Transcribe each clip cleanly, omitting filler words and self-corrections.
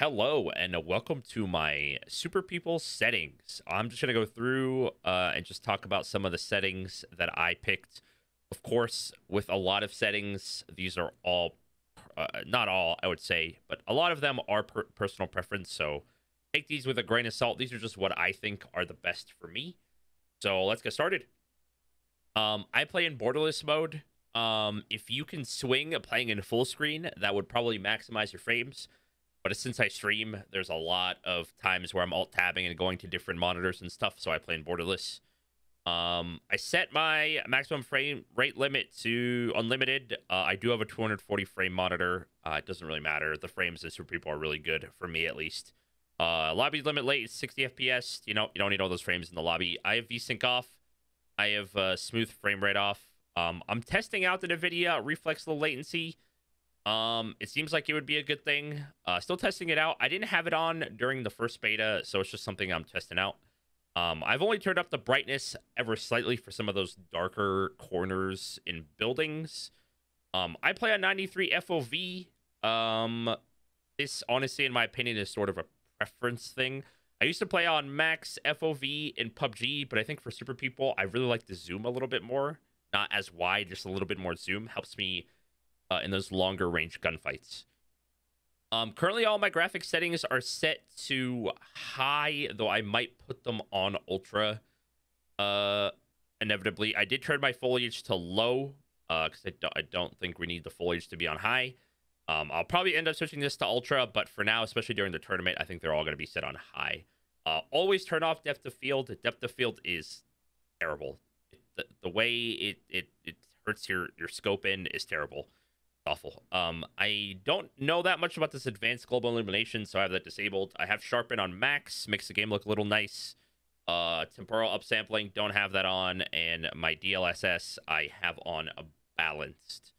Hello and welcome to my Super People settings. I'm just going to go through and just talk about some of the settings that I picked. Of course, with a lot of settings, these are all, not all, I would say, but a lot of them are personal preference. So take these with a grain of salt. These are just what I think are the best for me. So let's get started. I play in borderless mode. If you can swing playing in full screen, that would probably maximize your frames. But since I stream, there's a lot of times where I'm alt tabbing and going to different monitors and stuff, so I play in borderless. I set my maximum frame rate limit to unlimited. I do have a 240 frame monitor. It doesn't really matter. The frames in Super People are really good for me, at least. Lobby limit late is 60 FPS. You don't need all those frames in the lobby. I have VSync off. I have smooth frame rate off. I'm testing out the NVIDIA reflex low latency. It seems like it would be a good thing. Still testing it out. I didn't have it on during the first beta, so it's just something I'm testing out. I've only turned up the brightness ever slightly for some of those darker corners in buildings. I play on 93 FOV. This, honestly, in my opinion, is sort of a preference thing. I used to play on max FOV in PUBG, but I think for Super People, I really like to zoom a little bit more. Not as wide, just a little bit more zoom. Helps me in those longer range gunfights. Currently, all my graphics settings are set to high, though I might put them on ultra. Inevitably, I did turn my foliage to low because I don't think we need the foliage to be on high. I'll probably end up switching this to ultra, but for now, especially during the tournament, I think they're all going to be set on high. Always turn off depth of field. Depth of field is terrible. The way it hurts your scope in is terrible. Awful. I don't know that much about this advanced global illumination, so I have that disabled. I have sharpen on max, makes the game look a little nice. Temporal upsampling, don't have that on, and my DLSS I have on balanced.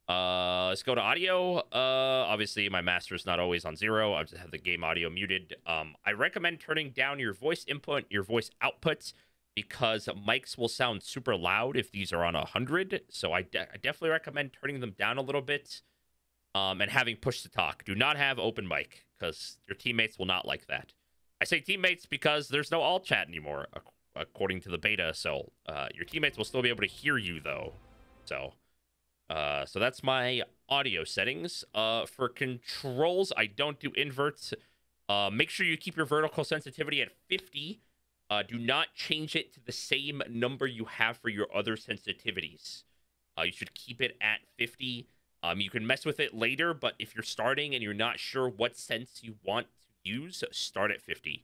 Let's go to audio. Obviously my master is not always on 0. I just have the game audio muted. I recommend turning down your voice input, your voice outputs, because mics will sound super loud if these are on 100. So I definitely recommend turning them down a little bit and having push to talk. Do not have open mic because your teammates will not like that. I say teammates because there's no alt chat anymore, according to the beta. So your teammates will still be able to hear you, though. So that's my audio settings. For controls, I don't do inverts. Make sure you keep your vertical sensitivity at 50. Do not change it to the same number you have for your other sensitivities. You should keep it at 50. You can mess with it later, but if you're starting and you're not sure what sense you want to use, start at 50.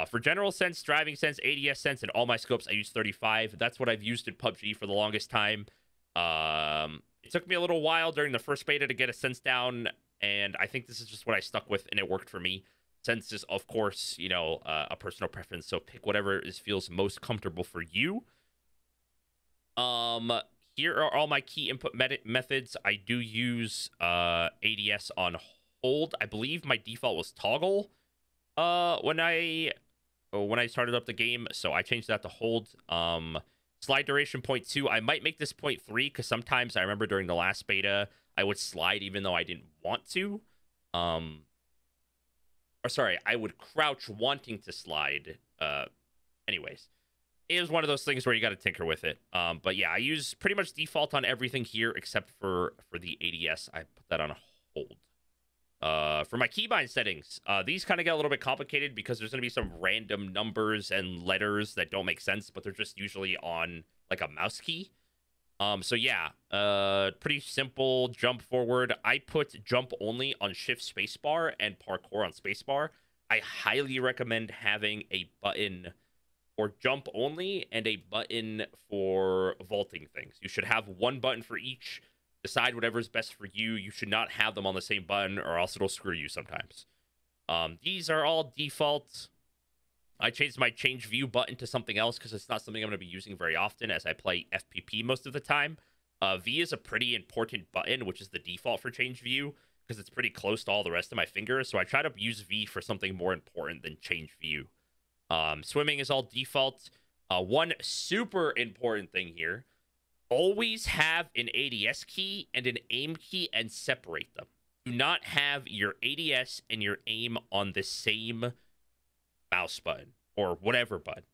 For general sense, driving sense, ADS sense, and all my scopes, I use 35. That's what I've used in PUBG for the longest time. It took me a little while during the first beta to get a sense down, and I think this is just what I stuck with, and it worked for me. Sense is, of course, a personal preference, so pick whatever feels most comfortable for you. Here are all my key input methods. I do use ADS on hold. I believe my default was toggle when I started up the game, so I changed that to hold. Slide duration 0.2. I might make this 0.3 because sometimes I remember during the last beta I would slide even though I didn't want to. Or sorry, I would crouch wanting to slide. Anyways, it was one of those things where you got to tinker with it. But yeah, I use pretty much default on everything here except for the ADS. I put that on hold. For my keybind settings, these kind of get a little bit complicated because there's going to be some random numbers and letters that don't make sense, but they're just usually on like a mouse key. So yeah, pretty simple. Jump forward. I put jump only on shift spacebar and parkour on spacebar. I highly recommend having a button for jump only and a button for vaulting things. You should have one button for each. Decide whatever's best for you. You should not have them on the same button or else it'll screw you sometimes. These are all default. I changed my change view button to something else because it's not something I'm going to be using very often as I play FPP most of the time. V is a pretty important button, which is the default for change view because it's pretty close to all the rest of my fingers. So I try to use V for something more important than change view. Swimming is all default. One super important thing here, always have an ADS key and an aim key and separate them. do not have your ADS and your aim on the same mouse button or whatever button,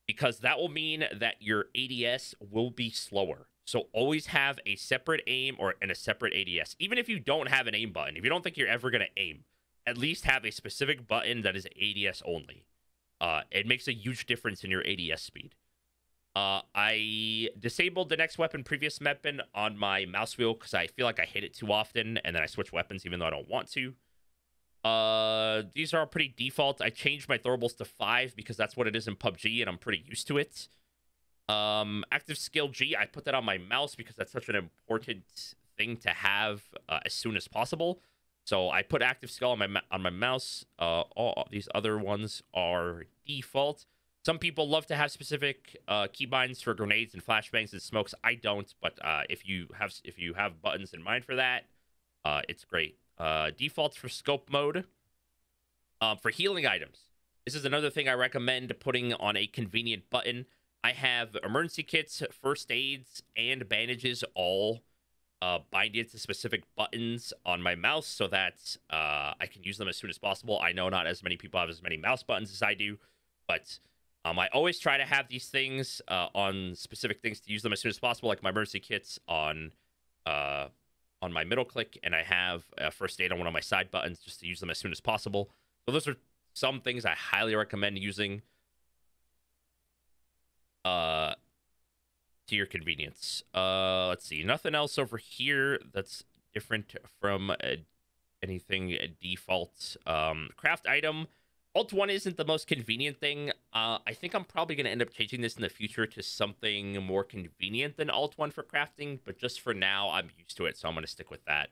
because that will mean that your ADS will be slower. So always have a separate aim and a separate ADS. Even if you don't have an aim button, if you don't think you're ever going to aim, at least have a specific button that is ADS only. It makes a huge difference in your ADS speed. I disabled the next weapon, previous weapon, on my mouse wheel because I feel like I hit it too often, and then I switch weapons even though I don't want to. These are all pretty default. I changed my throwables to 5 because that's what it is in PUBG, and I'm pretty used to it. Active skill G, I put that on my mouse because that's such an important thing to have as soon as possible. So I put active skill on my mouse. All these other ones are default. Some people love to have specific keybinds for grenades and flashbangs and smokes. I don't, but if you have buttons in mind for that, it's great. Defaults for scope mode. For healing items, this is another thing I recommend putting on a convenient button. I have emergency kits, first aids, and bandages all binded to specific buttons on my mouse so that I can use them as soon as possible. I know not as many people have as many mouse buttons as I do, but I always try to have these things on specific things to use them as soon as possible, like my emergency kits on my middle click, and I have first aid on one of my side buttons just to use them as soon as possible. So those are some things I highly recommend using to your convenience. Let's see. Nothing else over here that's different from anything default. Craft item. Alt 1 isn't the most convenient thing. I think I'm probably going to end up changing this in the future to something more convenient than Alt 1 for crafting, but just for now, I'm used to it, so I'm going to stick with that.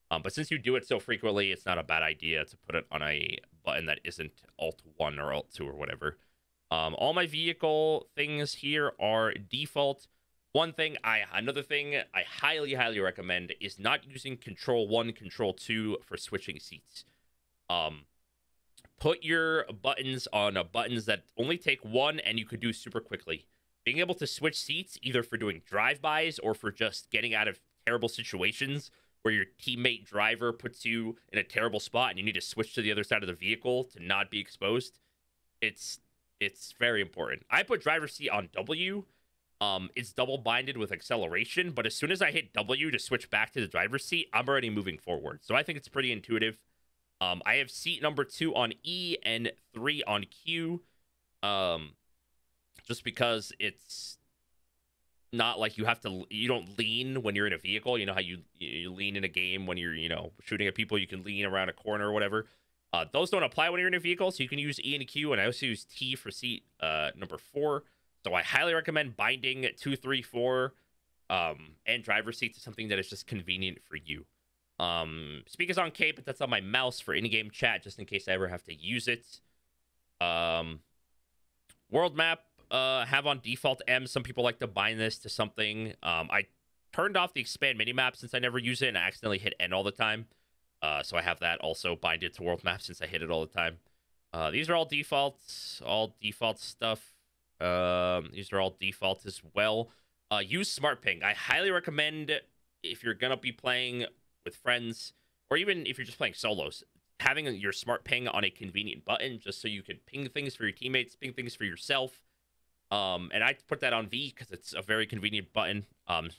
But since you do it so frequently, it's not a bad idea to put it on a button that isn't Alt 1 or Alt 2 or whatever. All my vehicle things here are default. Another thing I highly recommend is not using Control 1, Control 2 for switching seats. Put your buttons on buttons that only take one and you could do super quickly. Being able to switch seats, either for doing drive-bys or for just getting out of terrible situations where your teammate driver puts you in a terrible spot and you need to switch to the other side of the vehicle to not be exposed. It's very important. I put driver's seat on W. It's double binded with acceleration, but as soon as I hit W to switch back to the driver's seat, I'm already moving forward. So I think it's pretty intuitive. I have seat number 2 on E and 3 on Q. Just because it's not like you don't lean when you're in a vehicle. You know how you lean in a game when you're, shooting at people, you can lean around a corner or whatever. Those don't apply when you're in a vehicle, so you can use E and Q, and I also use T for seat number 4. So I highly recommend binding 2, 3, 4 and driver's seat to something that is just convenient for you. Speakers on K, but that's on my mouse for in-game chat, just in case I ever have to use it. World map, have on default M. Some people like to bind this to something. I turned off the expand minimap since I never use it, and I accidentally hit N all the time. So I have that also binded to world map since I hit it all the time. These are all defaults, all default stuff. These are all defaults as well. Use smart ping. I highly recommend, if you're gonna be playing with friends, or even if you're just playing solos, having your smart ping on a convenient button just so you can ping things for your teammates, ping things for yourself. And I put that on V because it's a very convenient button.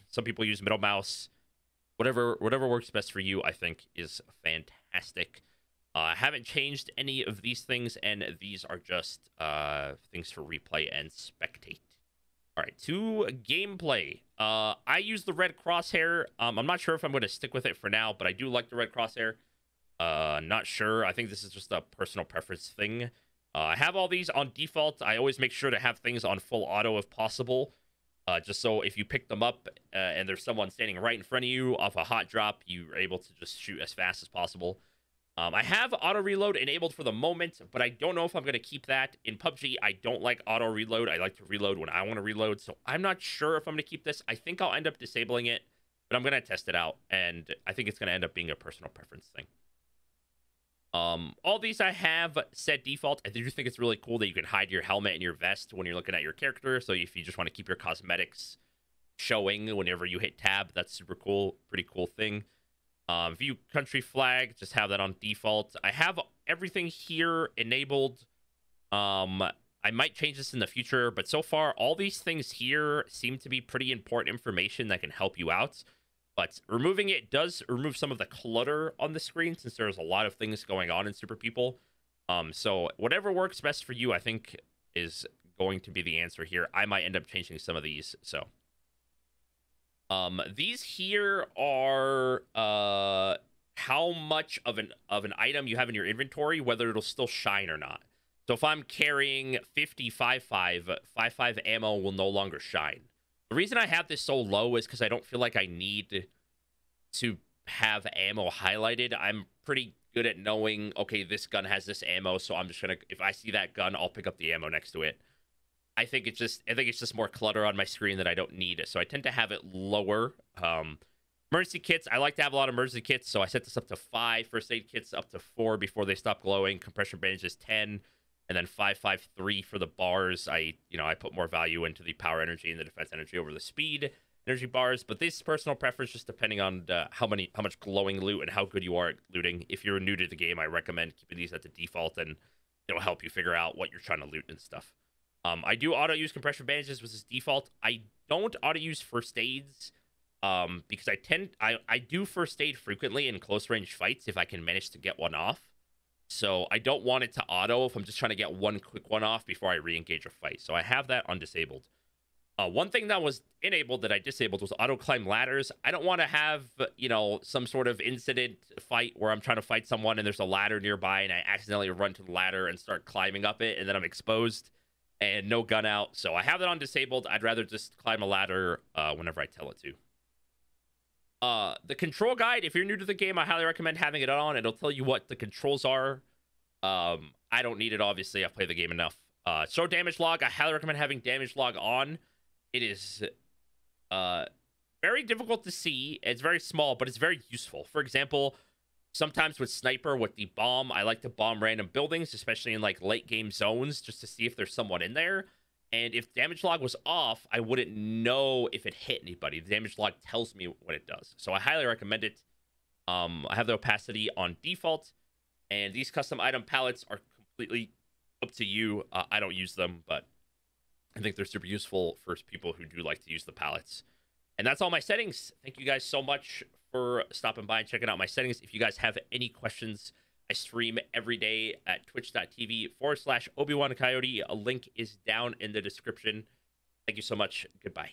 Some people use middle mouse. Whatever works best for you, I think, is fantastic. I haven't changed any of these things, and these are just things for replay and spectate. All right, to gameplay. I use the red crosshair. I'm not sure if I'm going to stick with it for now, but I do like the red crosshair. Not sure. I think this is just a personal preference thing. I have all these on default. I always make sure to have things on full auto if possible. Just so if you pick them up and there's someone standing right in front of you off a hot drop, you're able to just shoot as fast as possible. I have auto reload enabled for the moment, but I don't know if I'm going to keep that. In PUBG, I don't like auto reload. I like to reload when I want to reload, so I'm not sure if I'm going to keep this. I think I'll end up disabling it, but I'm going to test it out, and I think it's going to end up being a personal preference thing. All these I have set default. I do think it's really cool that you can hide your helmet and your vest when you're looking at your character, so if you just want to keep your cosmetics showing whenever you hit tab, that's super cool. Pretty cool thing. View country flag, just have that on default. I have everything here enabled. I might change this in the future, but so far, all these things here seem to be pretty important information that can help you out. But removing it does remove some of the clutter on the screen, since there's a lot of things going on in Super People. So whatever works best for you, I think, is going to be the answer here. I might end up changing some of these. So these here are how much of an item you have in your inventory, whether it'll still shine or not. So if I'm carrying 50 5.5 ammo will no longer shine. The reason I have this so low is because I don't feel like I need to have ammo highlighted. I'm pretty good at knowing, okay, this gun has this ammo, so I'm just gonna, if I see that gun, I'll pick up the ammo next to it. I think it's just more clutter on my screen that I don't need, so I tend to have it lower. Emergency kits, I like to have a lot of emergency kits, so I set this up to 5. First aid kits up to 4 before they stop glowing. Compression bandages 10, and then 5.53 for the bars. I put more value into the power energy and the defense energy over the speed energy bars, but this is personal preference, just depending on how much glowing loot and how good you are at looting. If you're new to the game, I recommend keeping these at the default, and it'll help you figure out what you're trying to loot and stuff. I do auto use compression bandages, which is default. I don't auto use first aids because I do first aid frequently in close range fights if I can manage to get one off. So I don't want it to auto if I'm just trying to get one quick one off before I re-engage a fight. So I have that undisabled. One thing that was enabled that I disabled was auto climb ladders. I don't want to have, some sort of incident fight where I'm trying to fight someone and there's a ladder nearby and I accidentally run to the ladder and start climbing up it and then I'm exposed and no gun out. So I have that on disabled. I'd rather just climb a ladder whenever I tell it to. The control guide, if you're new to the game, I highly recommend having it on. It'll tell you what the controls are. I don't need it, obviously. I've played the game enough. Show damage log. I highly recommend having damage log on. It is very difficult to see. It's very small, but it's very useful. For example, sometimes with sniper, with the bomb, I like to bomb random buildings, especially in like late game zones, just to see if there's someone in there. And if damage log was off, I wouldn't know if it hit anybody. The damage log tells me what it does. So I highly recommend it. I have the opacity on default. And these custom item palettes are completely up to you. I don't use them, but I think they're super useful for people who do like to use the palettes. And that's all my settings. Thank you guys so much for stopping by and checking out my settings. If you guys have any questions, I stream every day at twitch.tv/ObiWannCoyote. A link is down in the description. Thank you so much. Goodbye.